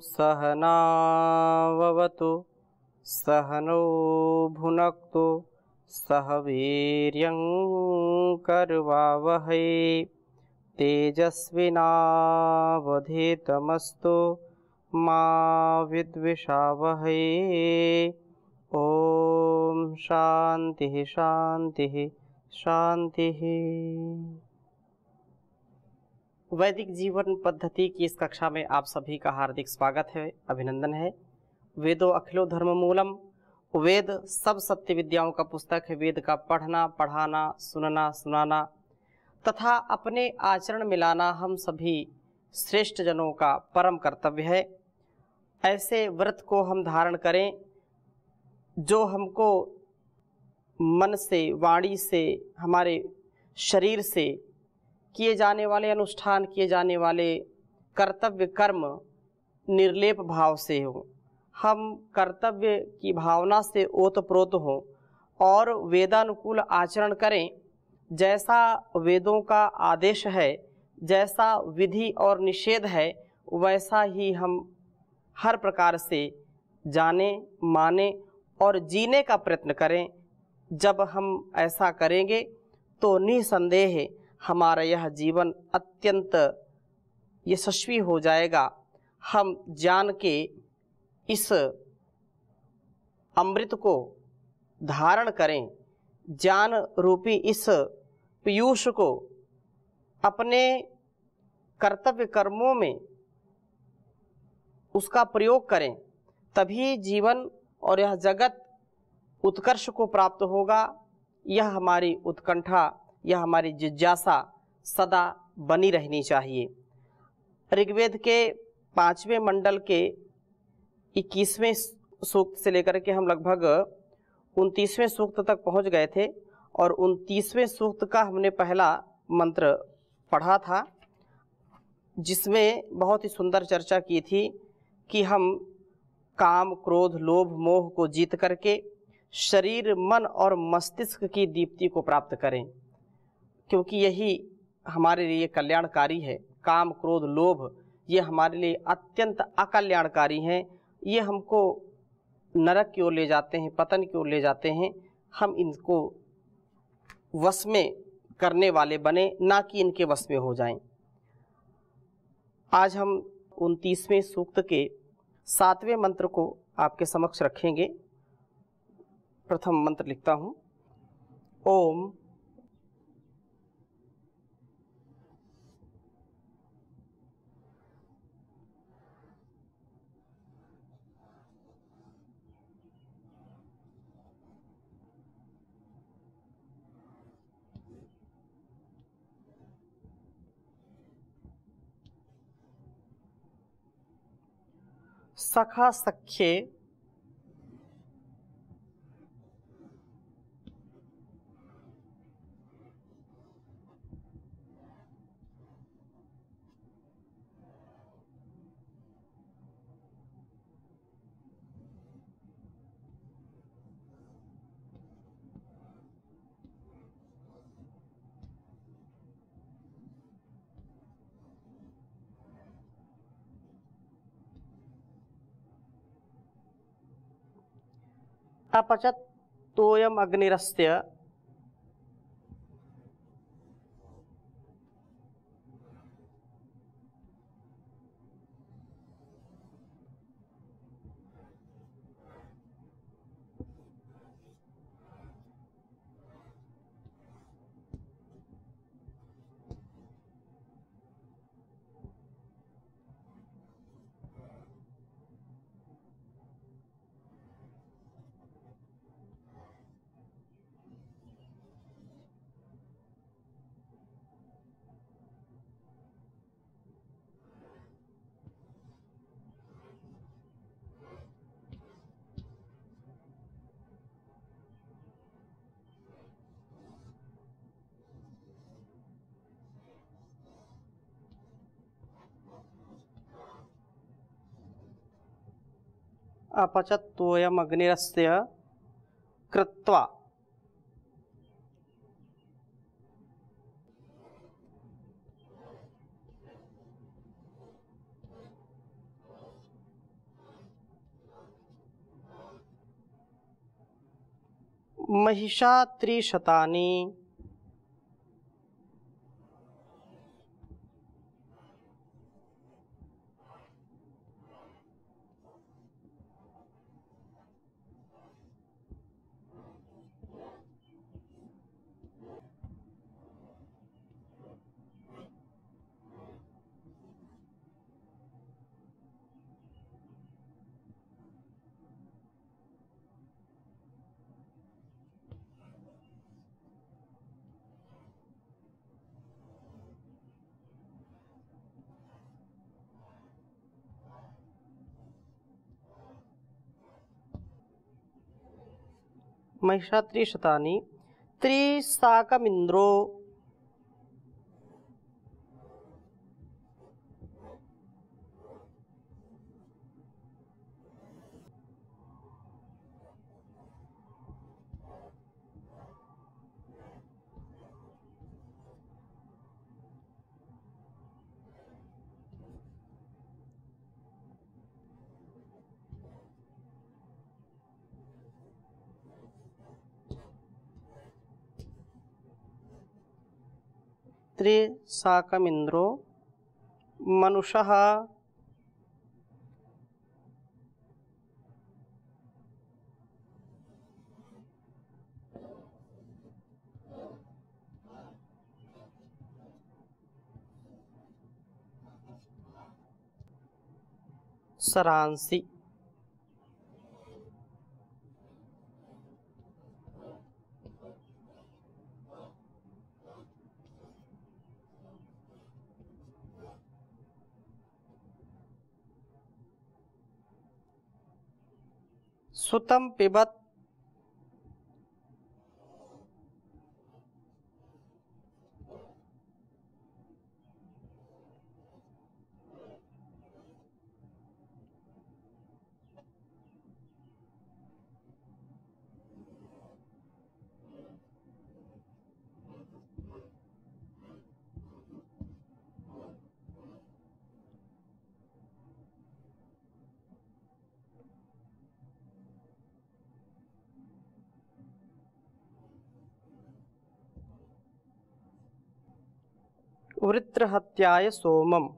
सहनाववतु सहनौ भुनक्तु सह वीर्यं करवावहै तेजस्विनावधीतमस्तु मा विद्विषावहै। ओम शांति शांति शांति। वैदिक जीवन पद्धति की इस कक्षा में आप सभी का हार्दिक स्वागत है, अभिनंदन है। वेदो अखिलो धर्म मूलम, वेद सब सत्य विद्याओं का पुस्तक है। वेद का पढ़ना, पढ़ाना, सुनना, सुनाना तथा अपने आचरण में लाना हम सभी श्रेष्ठ जनों का परम कर्तव्य है। ऐसे व्रत को हम धारण करें जो हमको मन से, वाणी से, हमारे शरीर से किए जाने वाले अनुष्ठान, किए जाने वाले कर्तव्य कर्म निर्लेप भाव से हो, हम कर्तव्य की भावना से ओतप्रोत हों और वेदानुकूल आचरण करें। जैसा वेदों का आदेश है, जैसा विधि और निषेध है, वैसा ही हम हर प्रकार से जाने, माने और जीने का प्रयत्न करें। जब हम ऐसा करेंगे तो निसंदेह हमारा यह जीवन अत्यंत यशस्वी हो जाएगा। हम ज्ञान के इस अमृत को धारण करें, ज्ञान रूपी इस पीयूष को अपने कर्तव्य कर्मों में उसका प्रयोग करें, तभी जीवन और यह जगत उत्कर्ष को प्राप्त होगा। यह हमारी उत्कंठा, यह हमारी जिज्ञासा सदा बनी रहनी चाहिए। ऋग्वेद के 5वें मंडल के 21वें सूक्त से लेकर के हम लगभग 29वें सूक्त तक पहुंच गए थे और 29वें सूक्त का हमने पहला मंत्र पढ़ा था, जिसमें बहुत ही सुंदर चर्चा की थी कि हम काम, क्रोध, लोभ, मोह को जीत करके शरीर, मन और मस्तिष्क की दीप्ति को प्राप्त करें, क्योंकि यही हमारे लिए कल्याणकारी है। काम, क्रोध, लोभ ये हमारे लिए अत्यंत अकल्याणकारी हैं। ये हमको नरक की ओर ले जाते हैं, पतन की ओर ले जाते हैं। हम इनको वश में करने वाले बने, ना कि इनके वश में हो जाएं। आज हम 29वें सूक्त के 7वें मंत्र को आपके समक्ष रखेंगे। प्रथम मंत्र लिखता हूं। ओम सखा सख्ये अपचत तोयम अग्निरस्य अपचत तोयम अग्निरस्य कृत्वा महिषा त्रिशतानि महिषा त्रिशतानि त्रिशाकमिन्द्रो त्रिशाकमिन्द्रो मनुषः सरांसि। सुतं पिबत वृत्रहत्याय सोमम्।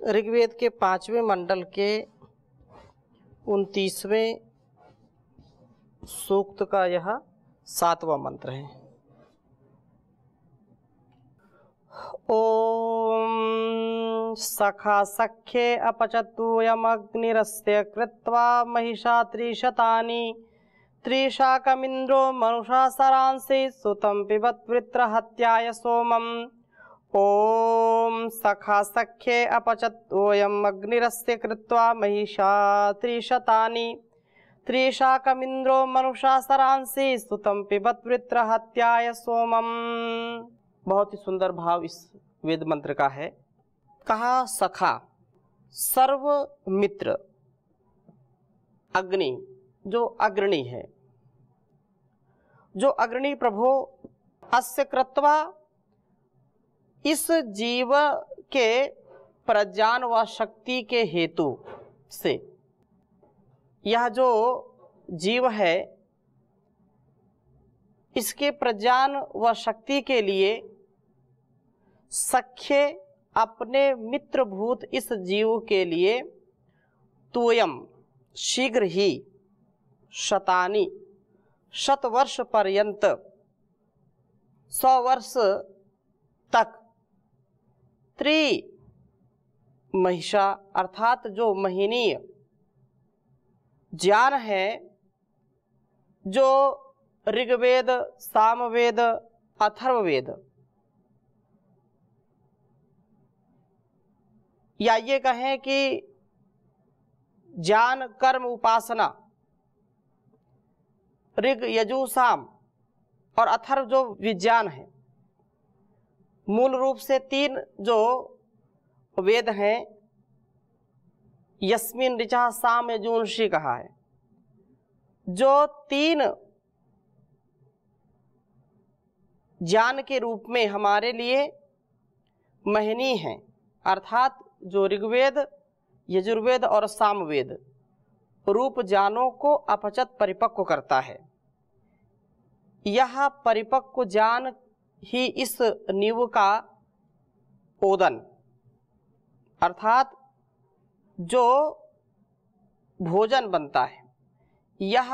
ऋग्वेद के 5वें मंडल के 29वें सूक्त का यह 7वां मंत्र है। ओम सखा सख्ये अपचतुयमग्निरस्य कृत्वा महिषा त्रिशतानि त्रिशाकमिन्द्रो मनुषा सरांसि सुतं पिबत वृत्रहत्याय सोमम्। ओम सखा सख्ये अपचतोयम अग्निरस्य कृत्वा महिषा त्रिशतानि त्रिशाकमिन्द्रो मनुषा सरांसि सुतं पिबत वृत्रहत्याय सोमम्। बहुत ही सुंदर भाव इस वेद मंत्र का है। कहा सखा सर्व मित्र, अग्नि जो अग्रणी है, जो अग्रणी प्रभो अस्य कृत्वा इस जीव के प्रज्ञान व शक्ति के हेतु से, यह जो जीव है इसके प्रज्ञान व शक्ति के लिए सख्य अपने मित्रभूत इस जीव के लिए तोयम शीघ्र ही शतानि 100 वर्ष पर्यंत 100 वर्ष तक त्रि महिषा अर्थात जो महीनीय ज्ञान है, जो ऋग्वेद, सामवेद, अथर्ववेद या ये कहें कि ज्ञान कर्म उपासना, ऋग यजु साम और अथर्व जो विज्ञान है, मूल रूप से 3 जो वेद हैं, यस्मिन ऋचा साम यजुंषि कहा है, जो 3 ज्ञान के रूप में हमारे लिए महनीय हैं, अर्थात जो ऋग्वेद, यजुर्वेद और सामवेद रूप ज्ञानों को अपचत परिपक्व करता है। यह परिपक्व ज्ञान ही इस नींव का ओदन अर्थात जो भोजन बनता है, यह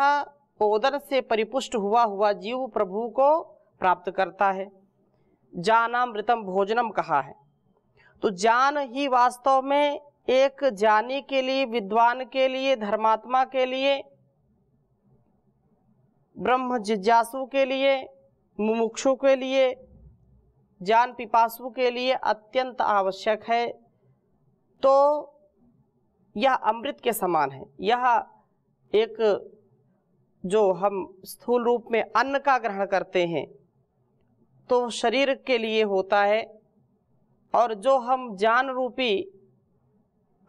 ओदन से परिपुष्ट हुआ जीव प्रभु को प्राप्त करता है। ज्ञानामृतम भोजनम कहा है, तो ज्ञान ही वास्तव में एक ज्ञानी के लिए, विद्वान के लिए, धर्मात्मा के लिए, ब्रह्म जिज्ञासु के लिए, मुमुक्षु के लिए, ज्ञान पिपासु के लिए अत्यंत आवश्यक है। तो यह अमृत के समान है। यह एक जो हम स्थूल रूप में अन्न का ग्रहण करते हैं तो शरीर के लिए होता है, और जो हम ज्ञान रूपी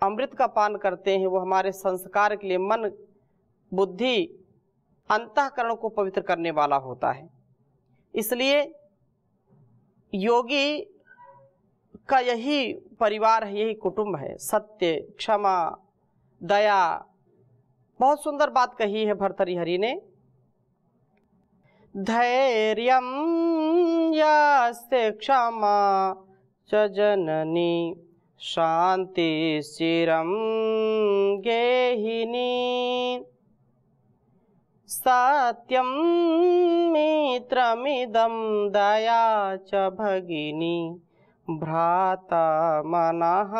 अमृत का पान करते हैं वो हमारे संस्कार के लिए, मन बुद्धि अंतःकरण को पवित्र करने वाला होता है। इसलिए योगी का यही परिवार है, यही कुटुंब है। सत्य, क्षमा, दया, बहुत सुंदर बात कही है भर्तृहरि ने। धैर्यं यास्ते क्षमा च जननी शांति चिरं गेहिनी सत्यं मित्रमिदं दया च भगिनी भ्राता मनः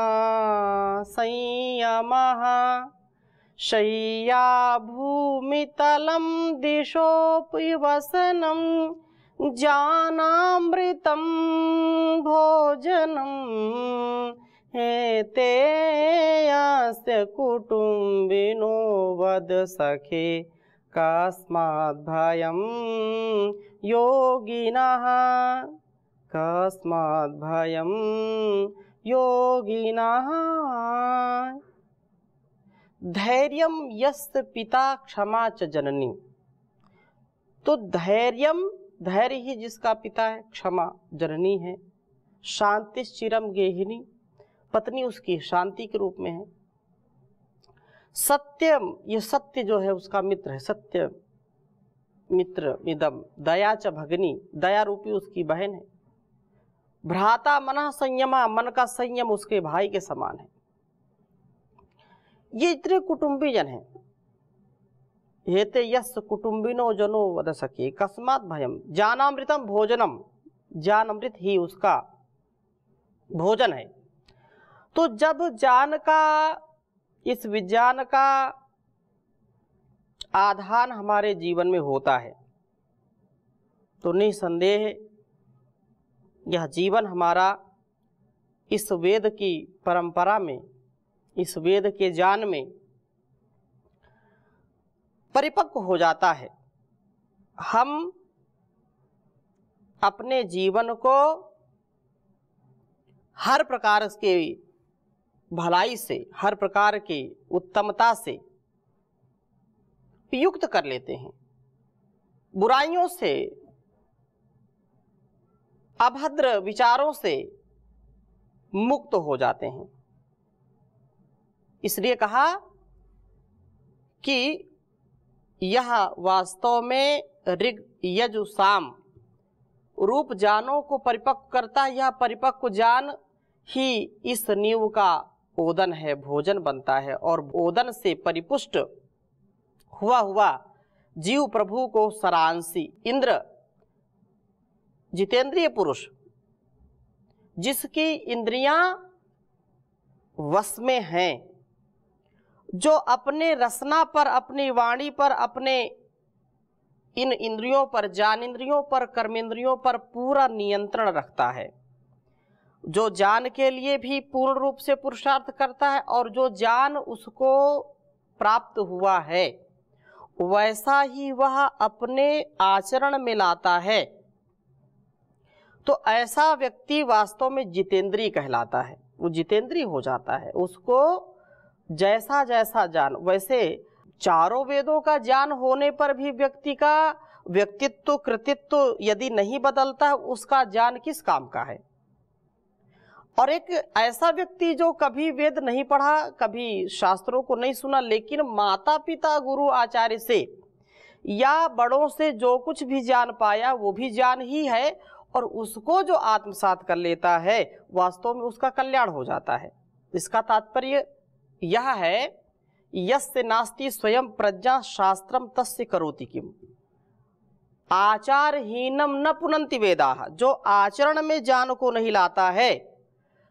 संयमः शय्या भूमितलं दिशोऽपि वसनं ज्ञानामृतं भोजनं एते यस्य कुटुम्बिनो वद सखे कस्मात् भयं योगिनः कस्मात् भयं योगिनः। धैर्यम यस्य पिता क्षमा च जननी, तो धैर्यम, धैर्य ही जिसका पिता है, क्षमा जननी है, शांति चिरम गेहिनी, पत्नी उसकी शांति के रूप में है। सत्यम, ये सत्य जो है उसका मित्र है, सत्य मित्र मिदम, दया च भगनी, दया रूपी उसकी बहन है। भ्राता मनः संयमा, मन का संयम उसके भाई के समान है। ये इतने कुटुंबी जन हैं। हेते यस् कुटुंबिनो जनो वद सके कस्मात् भयम, ज्ञानामृतम भोजनम, ज्ञान अमृत ही उसका भोजन है। तो जब ज्ञान का, इस विज्ञान का आधान हमारे जीवन में होता है तो निसंदेह यह जीवन हमारा इस वेद की परंपरा में, इस वेद के ज्ञान में परिपक्व हो जाता है। हम अपने जीवन को हर प्रकार के भलाई से, हर प्रकार की उत्तमता से युक्त कर लेते हैं, बुराइयों से, अभद्र विचारों से मुक्त हो जाते हैं। इसलिए कहा कि यह वास्तव में ऋग यजु साम रूप ज्ञानों को परिपक्व करता है। यह परिपक्व ज्ञान ही इस नींव का ओदन है, भोजन बनता है, और ओदन से परिपुष्ट हुआ जीव प्रभु को सरांसी, इंद्र जितेंद्रिय पुरुष जिसकी इंद्रियां वश में हैं, जो अपने रसना पर, अपनी वाणी पर, अपने इन इंद्रियों पर, ज्ञानेंद्रियों पर, कर्मेंद्रियों पर पूरा नियंत्रण रखता है, जो ज्ञान के लिए भी पूर्ण रूप से पुरुषार्थ करता है और जो ज्ञान उसको प्राप्त हुआ है वैसा ही वह अपने आचरण में लाता है, तो ऐसा व्यक्ति वास्तव में जितेंद्रीय कहलाता है। वो जितेंद्रीय हो जाता है, उसको जैसा जैसा ज्ञान, वैसे चारों वेदों का ज्ञान होने पर भी व्यक्ति का व्यक्तित्व, कृतित्व यदि नहीं बदलता है, उसका ज्ञान किस काम का है। और एक ऐसा व्यक्ति जो कभी वेद नहीं पढ़ा, कभी शास्त्रों को नहीं सुना, लेकिन माता पिता गुरु आचार्य से या बड़ों से जो कुछ भी ज्ञान पाया वो भी ज्ञान ही है, और उसको जो आत्मसात कर लेता है वास्तव में उसका कल्याण हो जाता है। इसका तात्पर्य यह है, यस्य नास्ति स्वयं प्रज्ञा शास्त्रम तस्य करोति किम, आचारहीनम न पुनन्ति वेदाः, जो आचरण में ज्ञान को नहीं लाता है,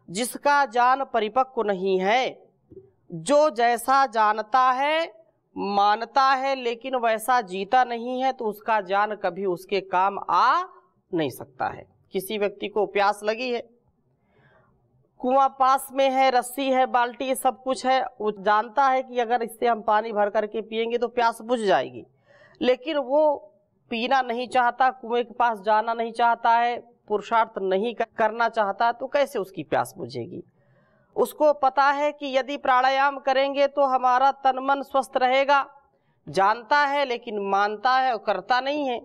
जिसका ज्ञान परिपक्व नहीं है, जो जैसा जानता है मानता है लेकिन वैसा जीता नहीं है, तो उसका ज्ञान कभी उसके काम आ नहीं सकता है। किसी व्यक्ति को प्यास लगी है, कुआं पास में है, रस्सी है, बाल्टी, सब कुछ है, वो जानता है कि अगर इससे हम पानी भर करके पिएंगे तो प्यास बुझ जाएगी, लेकिन वो पीना नहीं चाहता, कुएं के पास जाना नहीं चाहता है, पुरुषार्थ नहीं करना चाहता, तो कैसे उसकी प्यास बुझेगी। उसको पता है कि यदि प्राणायाम करेंगे तो हमारा तन मन स्वस्थ रहेगा, जानता है लेकिन मानता है और करता नहीं है।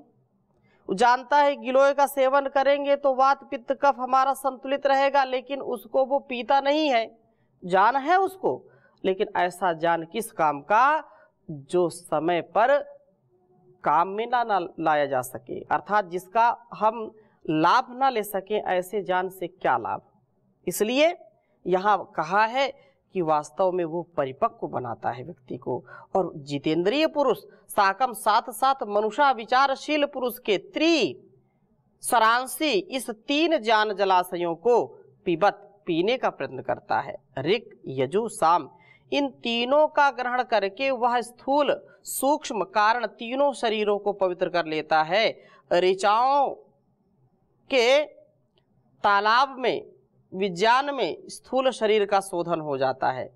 जानता है गिलोय का सेवन करेंगे तो वात पित्त कफ हमारा संतुलित रहेगा, लेकिन उसको वो पीता नहीं है। जान है उसको, लेकिन ऐसा जान किस काम का, जो समय पर काम में ना लाया जा सके, अर्थात जिसका हम लाभ ना ले सके, ऐसे ज्ञान से क्या लाभ। इसलिए यहाँ कहा है कि वास्तव में वो परिपक्व बनाता है व्यक्ति को। और जितेंद्रिय पुरुष साकम साथ साथ मनुष्य विचारशील पुरुष के सरांशी इस 3 ज्ञान जलाशयों को पीने का प्रयत्न करता है। ऋक यजु साम, इन तीनों का ग्रहण करके वह स्थूल सूक्ष्म कारण तीनों शरीरों को पवित्र कर लेता है। ऋचाओं के तालाब में, विज्ञान में स्थूल शरीर का शोधन हो जाता है।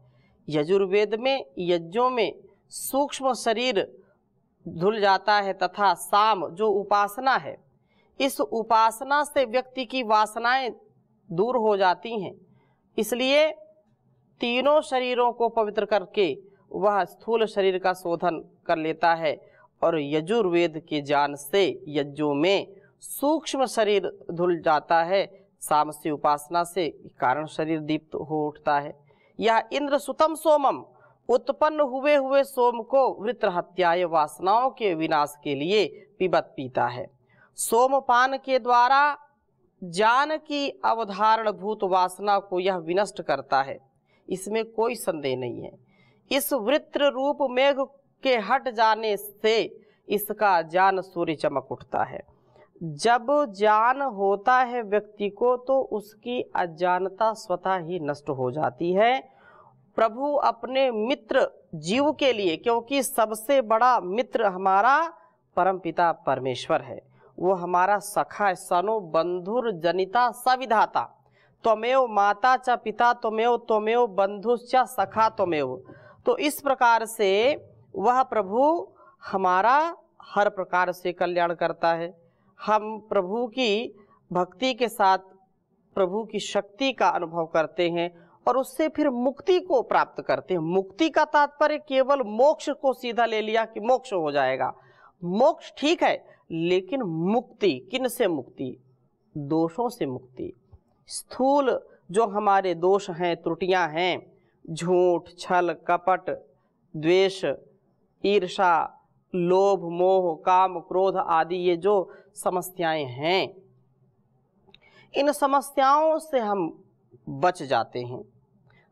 यजुर्वेद में, यज्ञों में सूक्ष्म शरीर धुल जाता है, तथा साम जो उपासना है, इस उपासना से व्यक्ति की वासनाएं दूर हो जाती हैं। इसलिए तीनों शरीरों को पवित्र करके वह स्थूल शरीर का शोधन कर लेता है। और यजुर्वेद के ज्ञान से यज्ञों में सूक्ष्म शरीर धुल जाता है, साम से उपासना से कारण शरीर दीप्त हो उठता है। यह इंद्र सुतम सोमम, उत्पन्न हुए सोम को वृत्रहत्याय वासनाओं के विनाश के लिए पीता है। सोमपान के द्वारा ज्ञान की अवधारण भूत वासना को यह विनष्ट करता है, इसमें कोई संदेह नहीं है। इस वृत्र रूप मेघ के हट जाने से इसका ज्ञान सूर्य चमक उठता है। जब ज्ञान होता है व्यक्ति को तो उसकी अज्ञानता स्वतः ही नष्ट हो जाती है। प्रभु अपने मित्र जीव के लिए, क्योंकि सबसे बड़ा मित्र हमारा परमपिता परमेश्वर है, वो हमारा सखा, सनो बंधुर जनिता सविधाता, त्वमेव माता च पिता त्वमेव, त्वमेव बंधुश्च सखा त्वमेव। तो इस प्रकार से वह प्रभु हमारा हर प्रकार से कल्याण करता है। हम प्रभु की भक्ति के साथ प्रभु की शक्ति का अनुभव करते हैं और उससे फिर मुक्ति को प्राप्त करते हैं। मुक्ति का तात्पर्य केवल मोक्ष को सीधा ले लिया कि मोक्ष हो जाएगा। मोक्ष ठीक है, लेकिन मुक्ति किन से मुक्ति? दोषों से मुक्ति। स्थूल जो हमारे दोष हैं, त्रुटियां हैं, झूठ, छल, कपट, द्वेष, ईर्षा, लोभ, मोह, काम, क्रोध आदि ये जो समस्याएं हैं, इन समस्याओं से हम बच जाते हैं,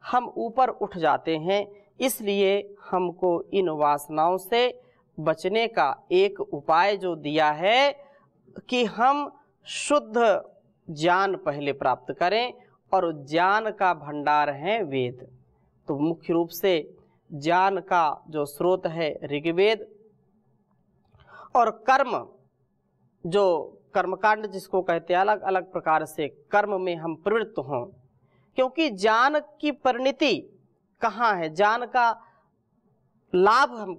हम ऊपर उठ जाते हैं। इसलिए हमको इन वासनाओं से बचने का एक उपाय जो दिया है कि हम शुद्ध ज्ञान पहले प्राप्त करें, और ज्ञान का भंडार है वेद। तो मुख्य रूप से ज्ञान का जो स्रोत है ऋग्वेद, और कर्म जो कर्मकांड जिसको कहते हैं, अलग अलग प्रकार से कर्म में हम प्रवृत्त हों, क्योंकि ज्ञान की परिणति कहाँ है, ज्ञान का लाभ हम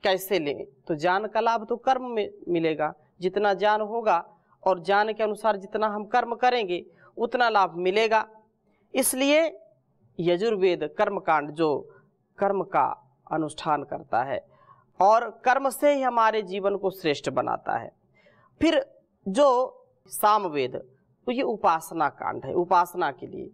कैसे लें, तो ज्ञान का लाभ तो कर्म में मिलेगा। जितना ज्ञान होगा और ज्ञान के अनुसार जितना हम कर्म करेंगे उतना लाभ मिलेगा। इसलिए यजुर्वेद कर्मकांड जो कर्म का अनुष्ठान करता है और कर्म से ही हमारे जीवन को श्रेष्ठ बनाता है। फिर जो सामवेद, तो ये उपासना कांड है, उपासना के लिए।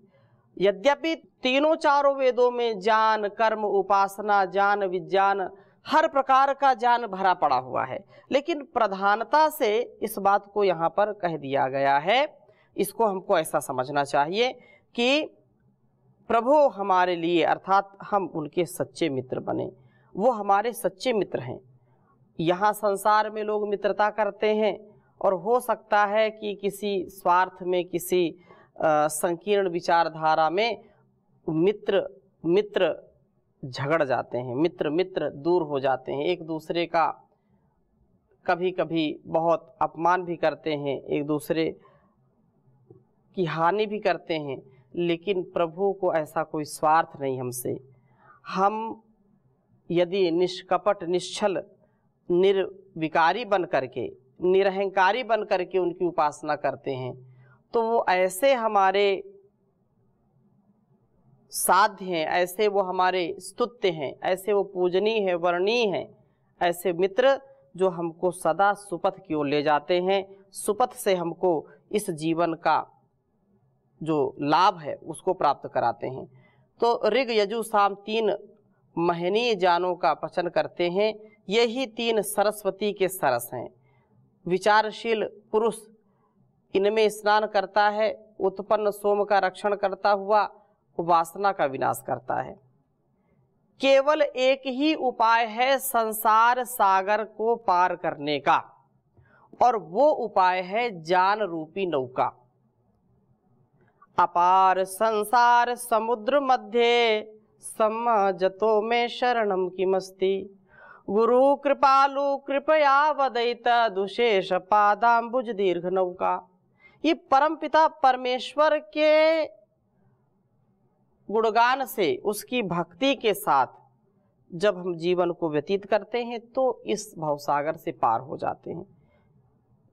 यद्यपि तीनों चारों वेदों में ज्ञान, कर्म, उपासना, ज्ञान, विज्ञान, हर प्रकार का ज्ञान भरा पड़ा हुआ है, लेकिन प्रधानता से इस बात को यहाँ पर कह दिया गया है। इसको हमको ऐसा समझना चाहिए कि प्रभु हमारे लिए, अर्थात हम उनके सच्चे मित्र बने, वो हमारे सच्चे मित्र हैं। यहाँ संसार में लोग मित्रता करते हैं और हो सकता है कि किसी स्वार्थ में, किसी संकीर्ण विचारधारा में मित्र मित्र झगड़ जाते हैं, मित्र मित्र दूर हो जाते हैं, एक दूसरे का कभी कभी बहुत अपमान भी करते हैं, एक दूसरे की हानि भी करते हैं। लेकिन प्रभु को ऐसा कोई स्वार्थ नहीं हमसे। हम यदि निष्कपट, निश्चल, निर्विकारी बन करके, निरहंकारी बन करके उनकी उपासना करते हैं, तो वो ऐसे हमारे साध्य हैं, ऐसे वो हमारे स्तुत्य हैं, ऐसे वो पूजनीय है, वर्णीय हैं, ऐसे मित्र जो हमको सदा सुपथ की ओर ले जाते हैं, सुपथ से हमको इस जीवन का जो लाभ है उसको प्राप्त कराते हैं। तो ऋग, यजु, साम तीन महनीय ज्ञानों का पचन करते हैं। यही तीन सरस्वती के सरस हैं। विचारशील पुरुष इनमें स्नान करता है, उत्पन्न सोम का रक्षण करता हुआ वासना का विनाश करता है। केवल एक ही उपाय है संसार सागर को पार करने का, और वो उपाय है ज्ञान रूपी नौका। अपार संसार समुद्र मध्य समजतो में शरणम किमस्ति। गुरु कृपालु कृपया वदयित दुशेष पादाम्बुज दीर्घ नौका। ये परमपिता परमेश्वर के गुणगान से, उसकी भक्ति के साथ जब हम जीवन को व्यतीत करते हैं तो इस भवसागर से पार हो जाते हैं।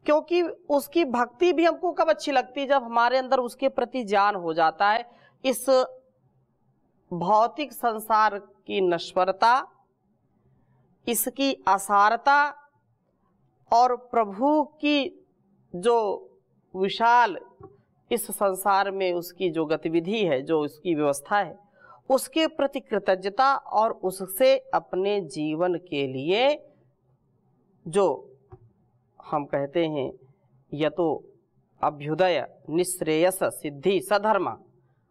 क्योंकि उसकी भक्ति भी हमको कब अच्छी लगती है, जब हमारे अंदर उसके प्रति ज्ञान हो जाता है। इस भौतिक संसार की नश्वरता, इसकी असारता और प्रभु की जो विशाल इस संसार में उसकी जो गतिविधि है, जो उसकी व्यवस्था है, उसके प्रति कृतज्ञता और उससे अपने जीवन के लिए जो हम कहते हैं यतो अभ्युदय निःश्रेयस सिद्धि सधर्मा।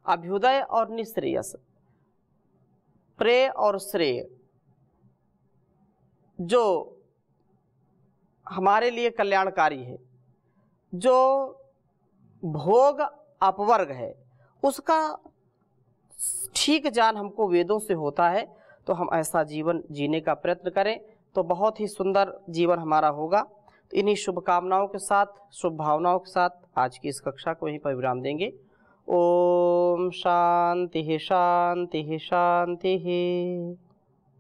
अभ्युदय और निःश्रेयस, प्रेय और श्रेय, जो हमारे लिए कल्याणकारी है, जो भोग अपवर्ग है, उसका ठीक ज्ञान हमको वेदों से होता है। तो हम ऐसा जीवन जीने का प्रयत्न करें तो बहुत ही सुंदर जीवन हमारा होगा। तो इन्हीं शुभकामनाओं के साथ, शुभ भावनाओं के साथ आज की इस कक्षा को यहीं पर विराम देंगे। ओम शांति शांति शांति।